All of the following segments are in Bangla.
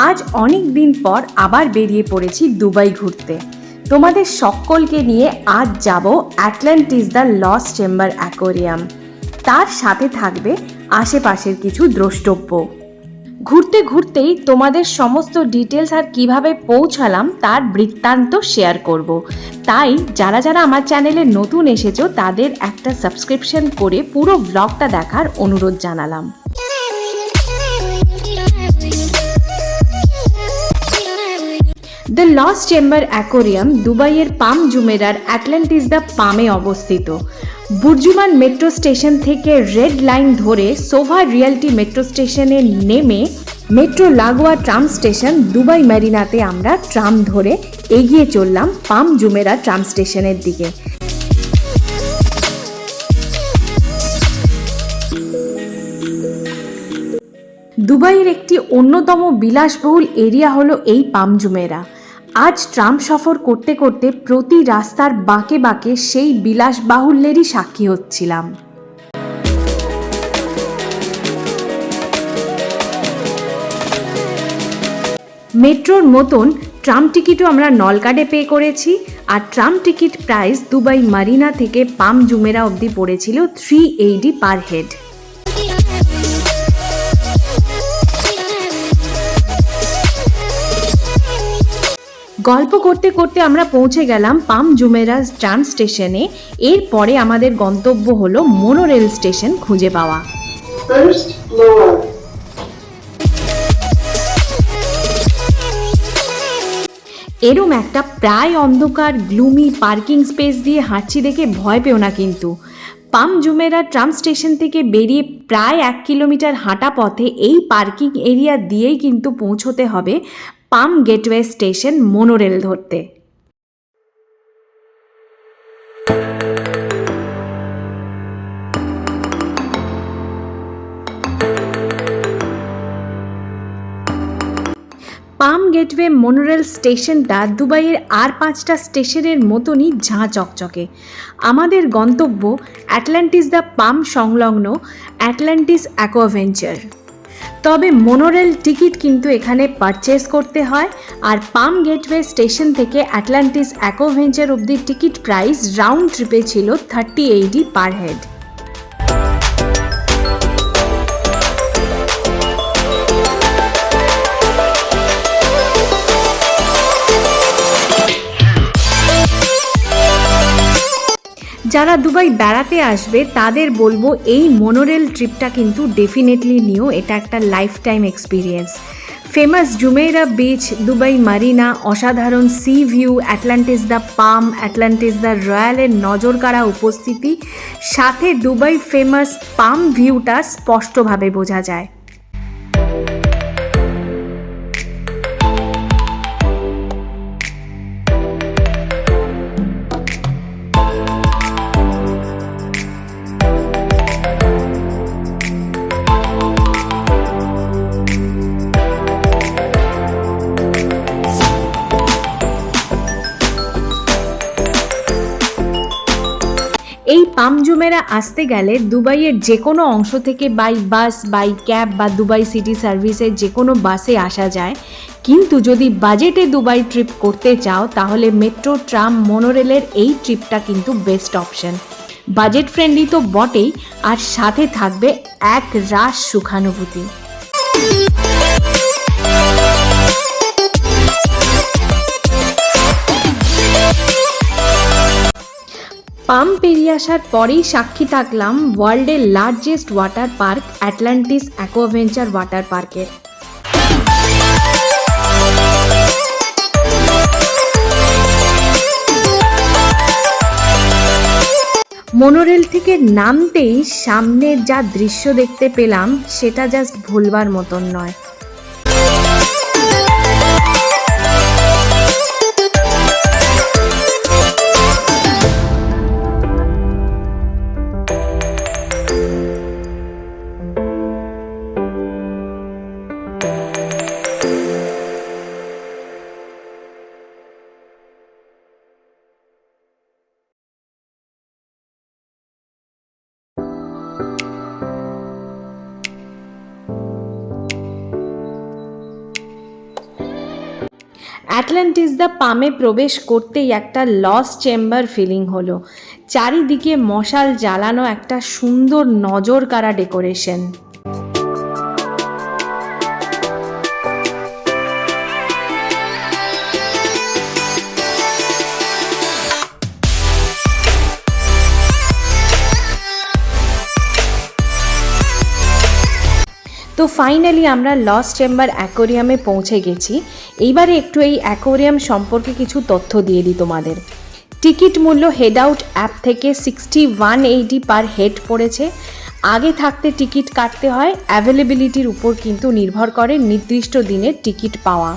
আজ অনেক দিন পর আবার বেরিয়ে পড়েছি দুবাই ঘুরতে। তোমাদের সকলকে নিয়ে আজ যাব Atlantis the lost chamber aquarium. তার সাথে থাকবে আশেপাশের কিছু দ্রষ্টব্য। ঘুরতে ঘুরতেই তোমাদের সমস্ত ডিটেলস আর কিভাবে পৌঁছালাম তার বৃত্তান্ত শেয়ার করব। তাই যারা যারা আমার চ্যানেলে নতুন এসেছো তাদের একটা সাবস্ক্রিপশন করে পুরো ব্লগটা দেখার অনুরোধ জানালাম। দ্য লস্ট চেম্বার অ্যাকোয়ারিয়াম দুবাইয়ের পাম জুমেরার অ্যাটলান্টিস দ্য পামে অবস্থিত। বুর্জুমান মেট্রো স্টেশন থেকে রেড লাইন ধরে সোভা রিয়ালটি মেট্রো স্টেশনে নেমে মেট্রো লাগোয়া ট্রাম স্টেশন দুবাই মেরিনাতে আমরা ট্রাম ধরে এগিয়ে চললাম পাম জুমেরা ট্রাম স্টেশনের দিকে। দুবাইয়ের একটি অন্যতম বিলাসবহুল এরিয়া হলো এই পাম জুমেরা। আজ ট্রাম সফর করতে করতে প্রতি রাস্তার বাঁকে বাঁকে সেই বিলাসবাহুল্যেরই সাক্ষী হচ্ছিলাম। মেট্রোর মতন ট্রাম টিকিটও আমরা নলকার্ডে পে করেছি। আর tram ticket price Dubai Marina থেকে পাম জুমেরা অবধি পড়েছিল 380 পার হেড। গল্প করতে করতে আমরা পৌঁছে গেলাম পাম জুমেরা ট্রাম স্টেশনে। এরপরে আমাদের গন্তব্য হলো মোনোরেল স্টেশন খুঁজে পাওয়া। এরম একটা প্রায় অন্ধকার গ্লুমি পার্কিং স্পেস দিয়ে হাঁটছি দেখে ভয় পেও না কিন্তু। পাম জুমেরা ট্রাম স্টেশন থেকে বেরিয়ে প্রায় 1 কিলোমিটার হাঁটা পথে এই পার্কিং এরিয়া দিয়েই কিন্তু পৌঁছতে হবে পাম গেটওয়ে স্টেশন মোনোরেল ধরতে। পাম গেটওয়ে মোনোরেল স্টেশনটা দুবাইয়ের আর 5টা স্টেশনের মতনই ঝাঁ চকচকে। আমাদের গন্তব্য অ্যাটলান্টিস দ্য পাম সংলগ্ন অ্যাটলান্টিস অ্যাকোয়াভেঞ্চার। তবে মোনোরেল টিকিট কিন্তু এখানে পারচেস করতে হয়। আর পাম গেটওয়ে স্টেশন থেকে অ্যাটলান্টিস অ্যাকোভেঞ্চার অবধি টিকিট প্রাইস রাউন্ড ট্রিপে ছিল 3080 পার হেড। যারা দুবাই বেড়াতে আসবে তাদের বলবো এই মোনোরেল ট্রিপটা কিন্তু ডেফিনেটলি নিও, এটা একটা life time experience. Famous Jumeirah beach, Dubai Marina, অসাধারণ sea view, Atlantis the Palm, Atlantis the রয়্যালের নজর কাড়া উপস্থিতি, সাথে দুবাই ফেমাস পাম ভিউটা স্পষ্টভাবে বোঝা যায়। এই পাম জুমেরা আসতে গেলে দুবাইয়ের যে কোনো অংশ থেকে বাই বাস, বাই ক্যাব বা দুবাই সিটি সার্ভিসের যে কোনো বাসে আসা যায়। কিন্তু যদি বাজেটে দুবাই ট্রিপ করতে চাও তাহলে মেট্রো, ট্রাম, মোনোরেলের এই ট্রিপটা কিন্তু বেস্ট অপশন। বাজেট ফ্রেন্ডলি তো বটেই, আর সাথে থাকবে এক রাশ সুখানুভূতি। পাম পেরিয়ে আসার পরেই সাক্ষী থাকলাম ওয়ার্ল্ডের largest water park Atlantis Aquaventure water পার্কের। মোনোরেল থেকে নামতেই সামনের যা দৃশ্য দেখতে পেলাম সেটা জাস্ট ভুলবার মতন নয়। অ্যাটলান্টিস দ্য পামে প্রবেশ করতেই একটা লস্ট চেম্বার ফিলিং হলো। চারিদিকে মশাল জ্বালানো, একটা সুন্দর নজর কাড়া ডেকোরেশন। তো ফাইনালি আমরা লস্ট চেম্বার অ্যাকোরিয়ামে পৌঁছে গেছি। এইবারে একটু এই অ্যাকোরিয়াম সম্পর্কে কিছু তথ্য দিয়ে দিই তোমাদের। টিকিট মূল্য হেড আউট অ্যাপ থেকে 6180 পার হেড পড়েছে। আগে থাকতে টিকিট কাটতে হয়, অ্যাভেলেবিলিটির উপর কিন্তু নির্ভর করে নির্দিষ্ট দিনের টিকিট পাওয়া।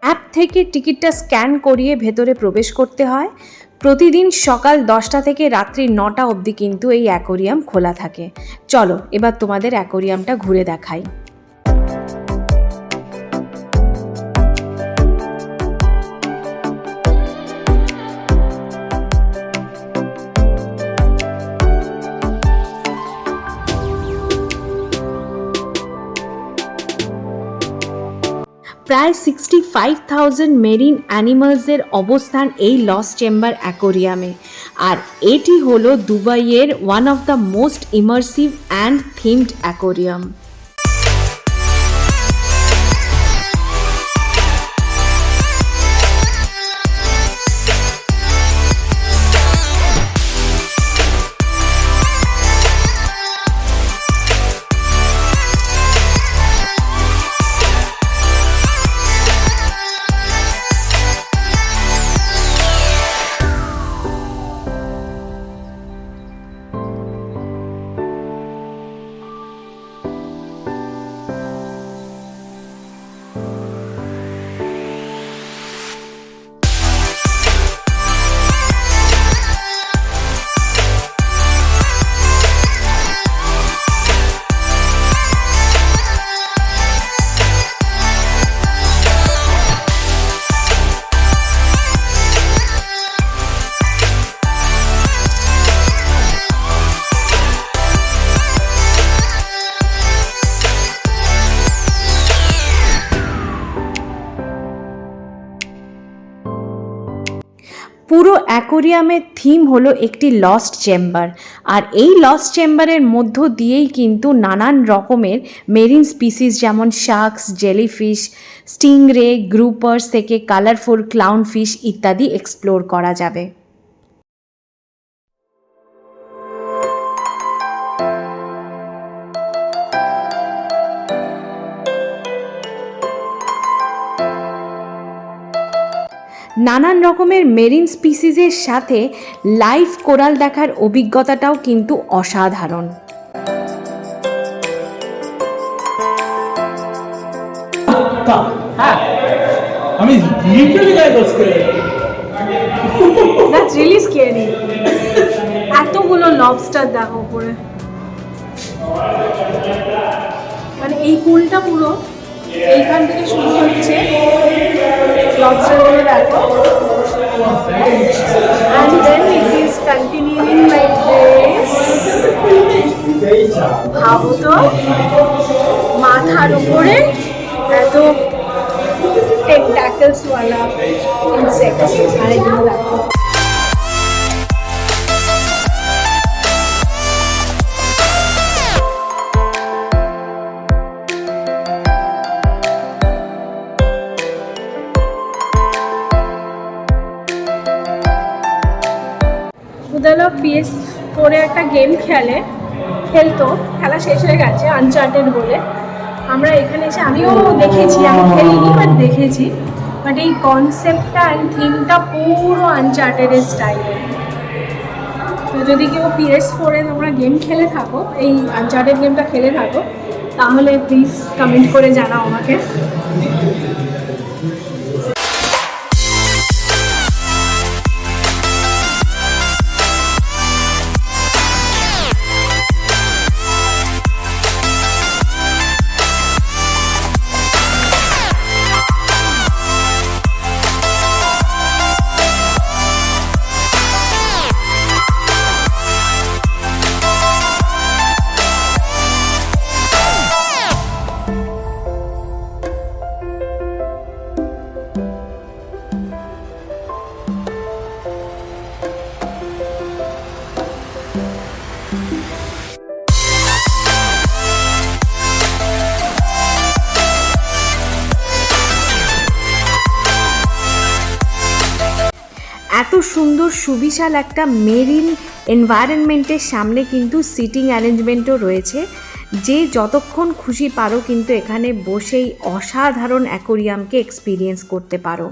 অ্যাপ থেকে টিকিটটা স্ক্যান করিয়ে ভেতরে প্রবেশ করতে হয়। প্রতিদিন সকাল 10টা থেকে রাত্রি 9টা অবধি কিন্তু এই অ্যাকোরিয়াম খোলা থাকে। চলো এবার তোমাদের অ্যাকোরিয়ামটা ঘুরে দেখাই। প্রায় 65,000 মেরিন অ্যানিমালসের অবস্থান এই লস্ট চেম্বার অ্যাকোরিয়ামে। আর এটি হলো দুবাইয়ের one of the most immersive and themed aquarium. পুরো অ্যাকোরিয়ামের থিম হলো একটি লস্ট চেম্বার। আর এই লস্ট চেম্বারের মধ্য দিয়েই কিন্তু নানান রকমের মেরিন স্পিসিস যেমন শার্কস, জেলিফিশ, স্টিংরে, গ্রুপার্স থেকে কালারফুল ক্লাউনফিশ ইত্যাদি এক্সপ্লোর করা যাবে। নানান রকমের মেরিন স্পিসিসের সাথে লাইভ কোরাল দেখার অভিজ্ঞতাটাও কিন্তু অসাধারণ। আমি লিটারালি গায়ে বস করে দ্যাটস রিয়েলি স্কেয়ারি। এতগুলো লবস্টার দেখো উপরে, মানে এই পুলটা পুরো এইখান থেকে শুরু হচ্ছে, লবস্টারগুলো দেখো, and then it is continuing like this। ভাবো তো মাথার উপরে এত টেন্টাকলস ওয়ালা ইনসেক্টস, আর এগুলো দেখো। উদালা PS4 একটা গেম খেলতো, খেলা শেষ হয়ে গেছে, আনচার্টেড বলে। আমরা এখানে এসে, আমিও দেখেছি, আমি খেলিনি বাট দেখেছি, বাট এই কনসেপ্টটা অ্যান্ড থিমটা পুরো আনচার্টেডের স্টাইলে। তো যদি কেউ PS4 তোমরা গেম খেলে থাকো, এই আনচার্টেড গেমটা খেলে থাকো, তাহলে প্লিজ কমেন্ট করে জানাও আমাকে। সুন্দর সুবিশাল একটা মেরিন এনভায়রনমেন্টের সামনে কিন্তু সিটিং অ্যারেঞ্জমেন্টও রয়েছে, যে যতক্ষণ খুশি পারো কিন্তু এখানে বসেই অসাধারণ অ্যাকোরিয়ামকে এক্সপিরিয়েন্স করতে পারো।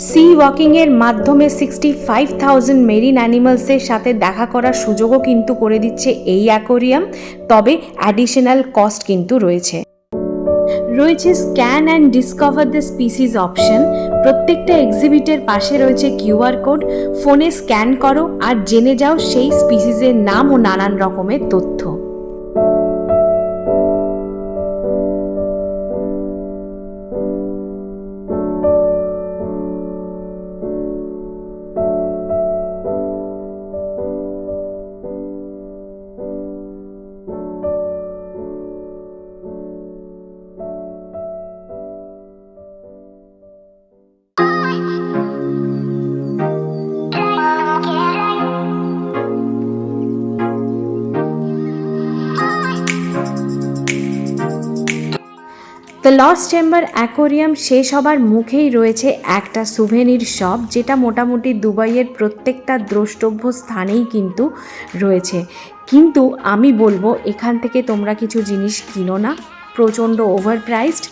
সি ওয়াকিংয়ের মাধ্যমে 65,000 মেরিন অ্যানিমালসের সাথে দেখা করার সুযোগও কিন্তু করে দিচ্ছে এই অ্যাকোরিয়াম, তবে অ্যাডিশনাল কস্ট কিন্তু রয়েছে। Scan and discover the species option. প্রত্যেকটা এক্সিবিটের পাশে রয়েছে কিউআর কোড, ফোনে স্ক্যান করো আর জেনে যাও সেই স্পিসিসের নাম ও নানান রকমের তথ্য। দ্য লস্ট চেম্বার অ্যাকোরিয়াম শেষ হবার মুখেই রয়েছে একটা সুভেনির শপ, যেটা মোটামুটি দুবাইয়ের প্রত্যেকটা দ্রষ্টব্য স্থানেই কিন্তু রয়েছে। কিন্তু আমি বলবো এখান থেকে তোমরা কিছু জিনিস কিনো না, প্রচণ্ড ওভার প্রাইসড।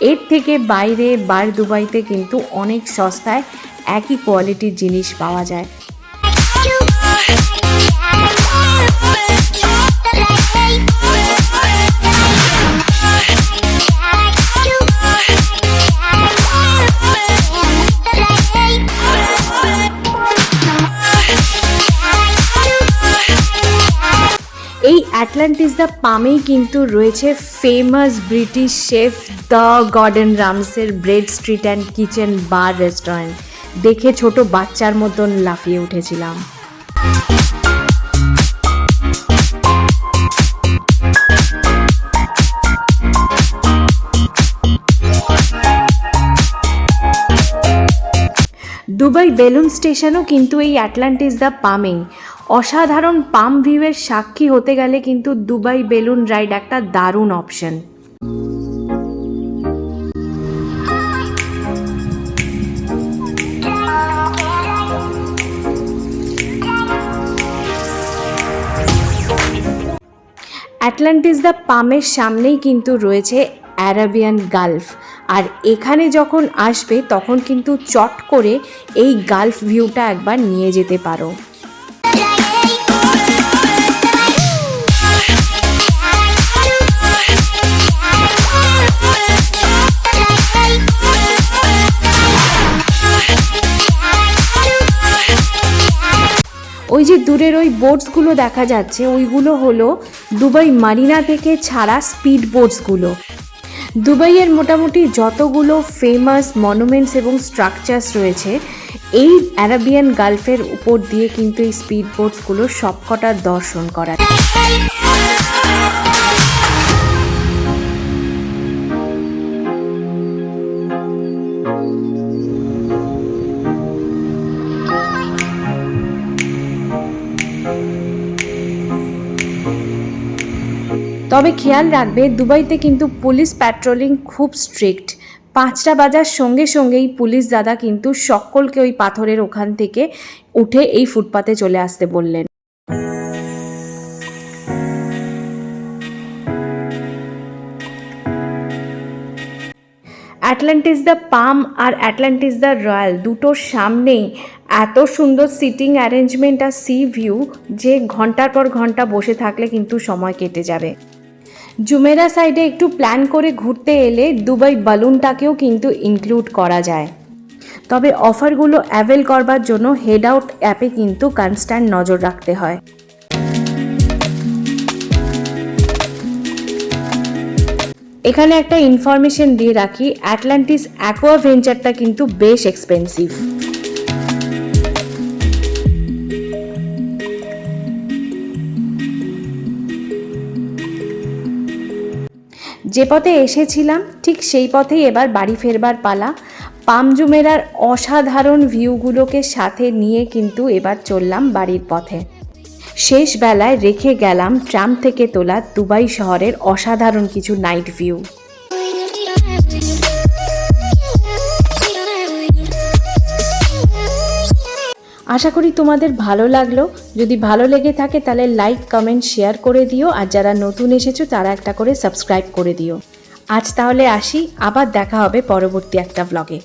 এর থেকে বাইরে দুবাইতে কিন্তু অনেক সস্তায় একই কোয়ালিটির জিনিস পাওয়া যায়। এই অ্যাটলান্টিস দ্য পামেই কিন্তু রয়েছে famous British chef the Gordon রামসের Bread Street and Kitchen Bar restaurant. দেখে ছোট বাচ্চার মতন লাফিয়ে উঠেছিলাম। দুবাই বেলুন স্টেশনও কিন্তু এই অ্যাটলান্টিস দ্য পামেই। অসাধারণ পাম ভিউয়ের সাক্ষী হতে গেলে কিন্তু দুবাই বেলুন রাইড একটা দারুণ অপশন। অ্যাটলান্টিস দ্য পামের সামনেই কিন্তু রয়েছে অ্যারাবিয়ান গালফ, আর এখানে যখন আসবে তখন কিন্তু চট করে এই গালফ ভিউটা একবার নিয়ে যেতে পারো। ওই যে দূরের ওই বোটসগুলো দেখা যাচ্ছে, ওইগুলো হলো দুবাই মারিনা থেকে ছাড়া স্পিড বোটসগুলো। দুবাইয়ের মোটামুটি যতগুলো ফেমাস মনুমেন্টস এবং স্ট্রাকচার্স রয়েছে, এই অ্যারাবিয়ান গালফের উপর দিয়ে কিন্তু এই স্পিড বোটসগুলো সবকটার দর্শন করা। তবে খেয়াল রাখবে দুবাইতে কিন্তু পুলিশ প্যাট্রোলিং খুব স্ট্রিক্ট। 5টা বাজার সঙ্গে সঙ্গেই পুলিশ দাদা কিন্তু সকলকে ওই পাথরের ওখান থেকে উঠে এই ফুটপাতে চলে আসতে বললেন। অ্যাটলান্টিস দ্য পাম আর অ্যাটলান্টিস দ্য রয়্যাল দুটোর সামনেই এত সুন্দর সিটিং অ্যারেঞ্জমেন্ট আর সি ভিউ যে ঘন্টার পর ঘন্টা বসে থাকলে কিন্তু সময় কেটে যাবে। জুমেরা সাইডে একটু প্ল্যান করে ঘুরতে এলে দুবাই বালুনটাকেও কিন্তু ইনক্লুড করা যায়। তবে অফারগুলো অ্যাভেল করবার জন্য হেড আউট অ্যাপে কিন্তু কনস্ট্যান্ট নজর রাখতে হয়। এখানে একটা ইনফরমেশন দিয়ে রাখি, অ্যাটলান্টিস অ্যাকোয়া ভেঞ্চারটা কিন্তু বেশ এক্সপেন্সিভ। যে পথে এসেছিলাম ঠিক সেই পথেই এবার বাড়ি ফেরবার পালা। পাম জুমেরার অসাধারণ ভিউগুলোকে সাথে নিয়ে কিন্তু এবার চললাম বাড়ির পথে। শেষ বেলায় রেখে গেলাম ট্রাম থেকে তোলা দুবাই শহরের অসাধারণ কিছু নাইট ভিউ। আশা করি তোমাদের ভালো লাগলো। যদি ভালো লেগে থাকে তাহলে লাইক, কমেন্ট, শেয়ার করে দিও। আর যারা নতুন এসেছো তারা একটা করে সাবস্ক্রাইব করে দিও। আজ তাহলে আসি, আবার দেখা হবে পরবর্তী একটা ব্লগে।